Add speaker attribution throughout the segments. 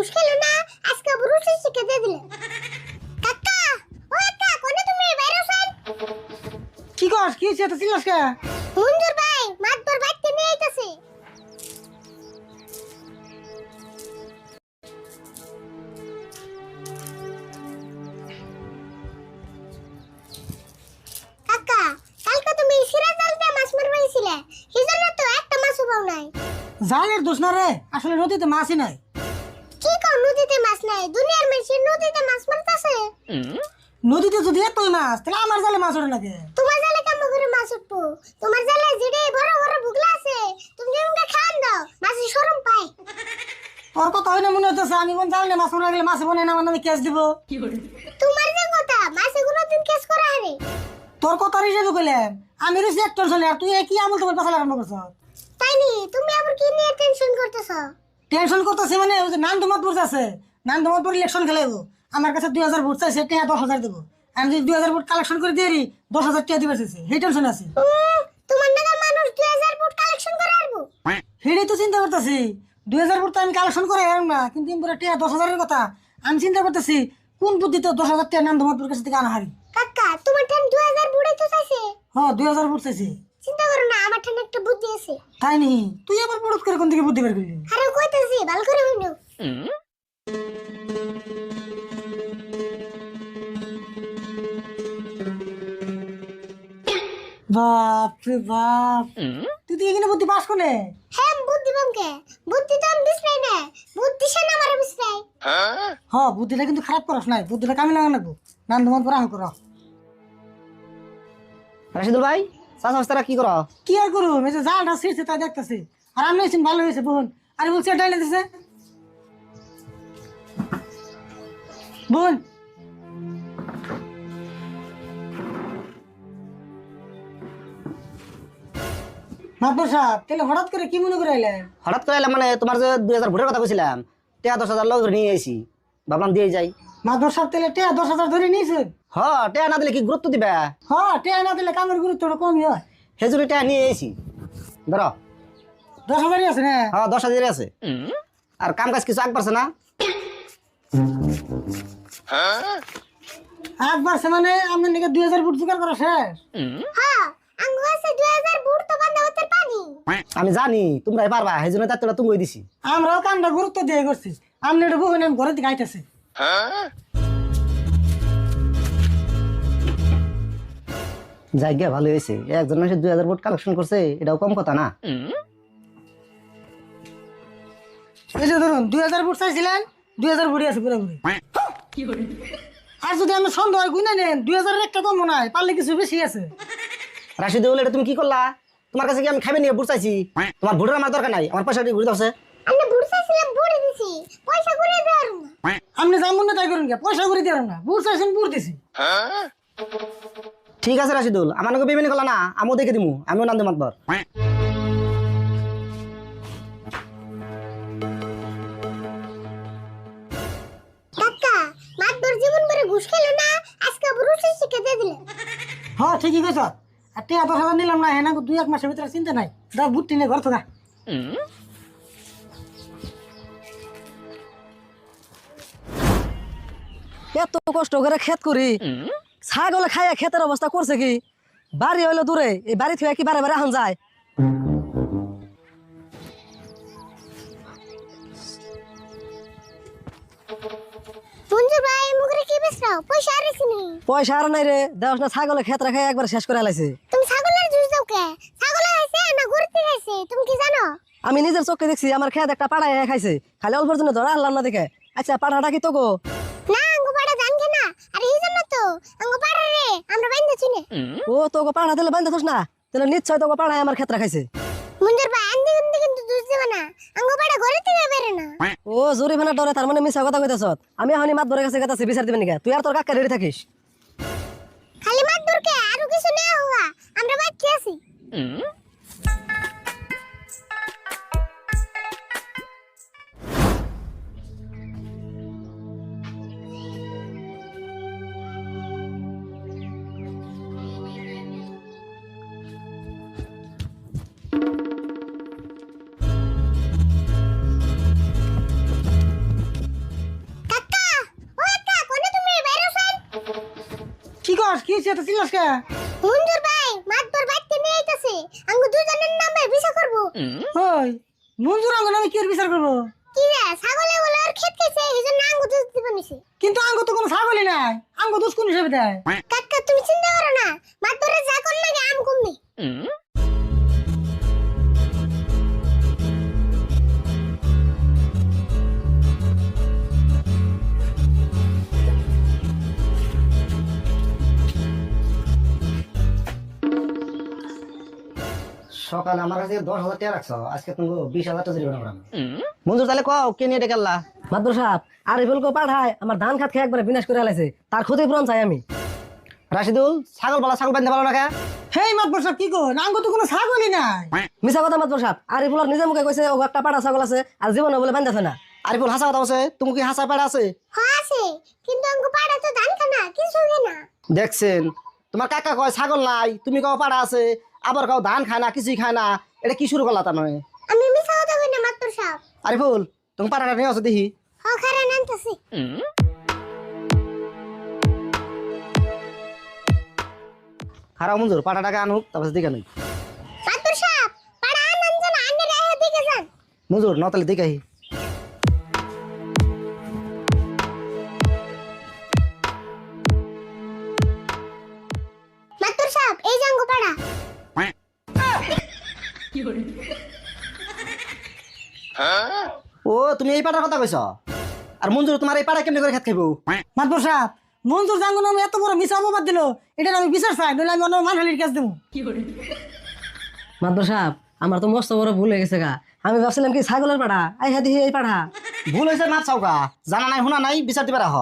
Speaker 1: ঘুষ খেলো না, আজকে বুরুষে শিখে দিয়ে দিলে। কাকা, ও কাকা, কোনে তুমি বাইরে আছেন?
Speaker 2: কি কস? কি হইছে? এত চিল্লাস কে?
Speaker 1: মঞ্জুর ভাই মাতবর বাইতে নিয়ে আইতাছে। কাকা, কালকে তুমি সিরাজ জালতে মাছ মারবাইছিলে, সেজন্য তো একটা মাছও পাও নাই।
Speaker 2: জালের দোষ না রে, আসলে নদীতে মাছই নাই।
Speaker 1: কি কও নদীতে মাছ নাই? দুনিয়ার মানুষ নদীতে মাছ মারতাছে।
Speaker 2: নদীতে যদি এতই মাছ, তাহলে আমার জালে মাছ ওঠে নাকি?
Speaker 1: তোমার জালে কেমন করে মাছ উঠবো? তোমার জালে যেডে বড় বড় বুগলা আছে, তুমি যেমনটা খান দাও, মাছের শরম পায়।
Speaker 2: তোর কথা হয় না মনে হইতেছে আমি কোন জালে মাছ মারা গেলে মাছ বনে না, আমার নামে কেস দিব।
Speaker 1: তোমার যে কথা, মাছে কোনোদিন কেস করা হারে।
Speaker 2: তোর কথা হিসেবে কইলাম, আমি রয়েছি একটর চলে, আর তুই কি আমল তোমার পাশে লাগানো করছ?
Speaker 1: তাই নি, তুমি আবার কি নিয়ে টেনশন করতেছো?
Speaker 2: টেনশন করতেছি মানে ওই যে নান্দমাতপুর আছে, নান্দমাতপুর ইলেকশন খেলাইবো, আমার কাছে 2000 ভোট চাইছে, টাকা 10,000 দেবো। আমি যদি 2000 ভোট কালেকশন করে দিয়ে 10,000 টাকা দিবার চাইছি, সেই টেনশন আছে।
Speaker 1: তোমার নাগাল মানুষ 2000 ভোট কালেকশন করে আরবো।
Speaker 2: সেটাই তো চিন্তা করতেছি, 2000 ভোট তো আমি কালেকশন করে আর না, কিন্তু পুরো টাকা 10,000-এর কথা আমি চিন্তা করতেছি, কোন বুদ্ধিতে 10,000 টাকা নান্দমাতপুর কাছে থেকে আনা হারি।
Speaker 1: কাকা, তোমার ঠান 2000 ভোটই তো চাইছে।
Speaker 2: হ্যাঁ 2000 ভোট চাইছি।
Speaker 1: চিন্তা করো না, আমার ঠান একটা বুদ্ধি আছে।
Speaker 2: তাই নি? তুই আবার পড়ত করে কোন দিকে বুদ্ধি বের করলি?
Speaker 1: আরে কইতাছি, ভালো করে হইনো।
Speaker 2: বাপ রে বাপ, তুই তো এখানে বুদ্ধি পাস কোনে?
Speaker 1: হ্যাঁ, বুদ্ধি বমকে, বুদ্ধি তো আমি বিছরাই না, বুদ্ধি সে না আমার বিছরাই।
Speaker 2: হ্যাঁ বুদ্ধিটা কিন্তু খারাপ করস নাই, বুদ্ধিটা কামে লাগানো লাগবো। নান্দমাতপুর আহ কর।
Speaker 3: রাশিদুল ভাই, চাষা কি করো?
Speaker 2: কি আর করু, এই যে জালটা ছিঁড়ছে তা দেখতেছি। আর আমি এসেছি ভালো হয়েছে বোন। আরে বলছি ডাইলে দিছে বোন। মাতবর সাহেব, তাহলে হঠাৎ করে কি মনে করে আইলেন?
Speaker 3: হঠাৎ করে এলাম মানে তোমার যে 2000 ভোটের কথা কইছিলাম, টাকা 10,000 লগে করে নিয়ে আইছি, ভাবলাম দিয়ে যাই।
Speaker 2: মাতবর সাহেব, তাহলে টাকা 10,000 ধরে নিয়েছেন?
Speaker 3: হ, টাকা না দিলে কি গুরুত্ব দিবা?
Speaker 2: হ্যাঁ, টাকা না দিলে কামের গুরুত্বটা কমই হয়।
Speaker 3: সেজন্য টাকা নিয়ে আইছি। ধরো
Speaker 2: 10,000-ই আছে না?
Speaker 3: হ্যাঁ 10,000 আছে। আর কাম কাজ কিছু আগ পারছে না?
Speaker 2: একবার সে মানে আপনার নাকি 2000 ফুট জোগাড় করা শেষ?
Speaker 1: হ্যাঁ, আঙ্গু আছে 2000 ভোট তো বান্ধা হতে পারি।
Speaker 3: আমি জানি তোমরাই পারবা, সেই জন্য তার তুমি দিছি।
Speaker 2: আমরাও কামটা গুরুত্ব দিয়ে করছি। আপনি এটা বহু নাম ঘরে দিকে আইতেছে।
Speaker 3: জায়গা ভালো হয়েছে, একজন মানুষের 2000 ভোট কালেকশন করছে, এটাও কম কথা না।
Speaker 2: এই যে ধরুন 2000 ফুট চাইছিলেন, 2000 ফুটই আছে পুরোপুরি। আর যদি আমি সন্দেহ হয় গুনে নেন, 2000-এর একটা কম মনে হয়, পারলে কিছু বেশি আছে।
Speaker 3: রাশিদুল, এটা তুমি কি করলা? তোমার কাছে কি আমি খাইবে নিয়ে ভোট চাইছি? তোমার ভোটের আমার দরকার নাই, আমার পয়সা ঘুরে দাও।
Speaker 1: আমি ভোট চাইছিলাম, ভোট দিছি, পয়সা করে দেওয়ার না।
Speaker 2: আপনি যেমন না তাই করুন, পয়সা করে দিয়ে না, বুট চাইছেন বুট দিছি।
Speaker 3: ঠিক আছে রাশিদুল, আমার নাকি বেমেনি করলা না, আমিও দেখে দিমু, আমিও নাম মাতবার।
Speaker 1: কাকা, মাতবর জীবন ভরে ঘুষ খেলো না, আজকে বুরুষে শিখে দিয়ে দিলে।
Speaker 2: হ্যাঁ ঠিকই কইছ। আর টাকা 10,000 নিলাম না, হ্যাঁ 2-1 মাসের ভিতরে চিন্তা নাই। দাও বুট টিনে ঘর থাকা।
Speaker 4: এত কষ্ট করে ক্ষেত করি, ছাগলে খাইয়া ক্ষেতের অবস্থা করছে কি? বাড়ি হইলো দূরে, এই বাড়ি থেকে কি বারে বারে এখন যায়?
Speaker 1: মঞ্জুর ভাই, মুখরে কি বেচরাও? পয়সা আর আছে নি?
Speaker 4: পয়সা আর নাই রে, দেওয়াস না ছাগলে ক্ষেত রাখাই একবার শেষ করে আলাইছে।
Speaker 1: তুমি ছাগলের জুস দাও কে? ছাগলের খাইছে না গরুতে খাইছে, তুমি কি জানো?
Speaker 4: আমি নিজের চোখে দেখছি, আমার ক্ষেত একটা পাড়ায় খাইছে, খালি অল্পের জন্য ধরা আনলাম না দেখে। আচ্ছা পাড়াটা কি তো গো?
Speaker 1: না, আঙ্গু পাড়া জানকে না, আর এই জন্য তো আঙ্গু পাড়া রে আমরা বাইন্দা চিনে।
Speaker 4: ও তোকে পাড়া দিলে বান্ধা থোস না, তাহলে নিশ্চয় তোকে পাড়ায় আমার ক্ষেত রাখাইছে।
Speaker 1: মঞ্জুর ভাই, আন্দি গুন্দি কিন্তু জুস দেবে না, আঙ্গু পাড়া ঘরে থেকে বেরে না।
Speaker 4: ও জোরে ভানা ডরে, তার মানে মিছা কথা কইতেছ। আমি এখনই মাত ধরে কাছে গেছে বিচার দিবেন নাকি? তুই আর তোর কাকা রেডি থাকিস।
Speaker 1: খালি মাতবরকে আরো কিছু নেওয়া হওয়া, আমরা বাকি আছি।
Speaker 2: কস কি হইছে তো চিল্লাস কে?
Speaker 1: মঞ্জুর ভাই মাতবর বাইতে নিয়ে আইতাছে আঙ্গু দুজনের নামে বিচার করব।
Speaker 2: ওই মঞ্জুর আঙ্গ নামে কি এর বিচার করবো?
Speaker 1: কি রে ছাগলে বলে আর খেত খাইছে এইজন্য আঙ্গু দুধ দিব নিছে।
Speaker 2: কিন্তু আঙ্গ তো কোনো ছাগলই নাই, আঙ্গ দোষ কোন হিসেবে দেয়?
Speaker 1: কাকা তুমি চিন্তা করো না মাতবরে যা কোন লাগে আম কমনি।
Speaker 3: সকালে আমার কাছে 10,000 টাকা রাখছো, আজকে তুমি 20,000 টাকা জরিমানা করাম। মঞ্জুর তাহলে কও কে নিয়ে ডেকে আল্লাহ?
Speaker 4: মাদবর সাহেব আরিফুল কো পাঠায় আমার ধান খাত খেয়ে একবারে বিনাশ করে আলাইছে, তার ক্ষতিপূরণ চাই আমি।
Speaker 3: রাশিদুল ছাগল বাঁধতে পারো না কে?
Speaker 2: হেই মাতবর সাহেব কি কো? আঙ্গ তো কোনো ছাগলই নাই।
Speaker 4: মিছা কথা মাদবর সাহেব, আরিফুল নিজে মুখে কইছে ও একটা পাড়া ছাগল আছে আর জীবনে বলে বাঁধতেছে না।
Speaker 3: আরিফুল হাসা কথা বলছে, তুমি কি হাসা পাড়া আছে?
Speaker 1: হ্যাঁ আছে কিন্তু আঙ্গু পাড়া তো ধান খানা কিছু না।
Speaker 3: দেখছেন তোমার কাকা কয় ছাগল নাই, তুমি কও পাড়া আছে, আবার কও ধান খায় না কিছুই খায় না, এটা কি শুরু করলা? তা নয়
Speaker 1: আমি মিছা কথা কই না মাতবর সাহেব।
Speaker 3: আরিফুল তুমি পাড়াটা নিয়ে আসো দেখি।
Speaker 1: হ খারা নামতাছি।
Speaker 3: খারাপ মঞ্জুর পাড়াটাকে আনুক, তারপর দিকে নেই
Speaker 1: মাতবর সাহেব পাড়া আনন জানা আন্নে রাহে দিকে যান।
Speaker 3: মঞ্জুর নতালে দিকে আহি।
Speaker 1: মাতবর সাহেব এই যে আঙ্গু পাড়া।
Speaker 3: ও তুমি এই পাড়ার কথা কইছ? আর মঞ্জুর তোমার এই পাড়া কেমনি করে খেত খাইবো?
Speaker 2: মাতবর সাহেব মঞ্জুর জাঙ্গ নামে এত বড় মিছা অপবাদ দিল, এটা আমি বিচার চাই, নইলে আমি অন্য মানহানির কাছে দেবো।
Speaker 4: মাদবর সাহেব আমার তো মস্ত বড় ভুল হয়ে গেছে গা, আমি ভাবছিলাম কি ছাগলের পাড়া, আই হ্যাঁ দেখি এই পাড়া।
Speaker 3: ভুল হয়েছে মাপ চাওকা, জানা নাই শোনা নাই, বিচার দিবে রাখ।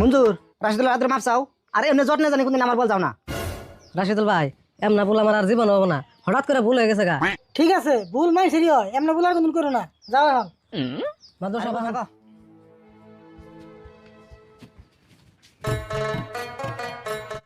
Speaker 3: মঞ্জুর রাশিদুল হাতের মাপ চাও, আর এমনি জট না জানি কোনদিন আমার বল যাও না।
Speaker 4: রাশিদুল ভাই এমনা ভুল আমার আর জীবন হবো না, হঠাৎ করে ভুল হয়ে গেছে গা।
Speaker 2: ঠিক আছে ভুল মাই সেরি হয়, এমন ভুল আর কোনদিন করো না, যাও এখন।
Speaker 4: মাদবর সাহেব
Speaker 3: থাকো।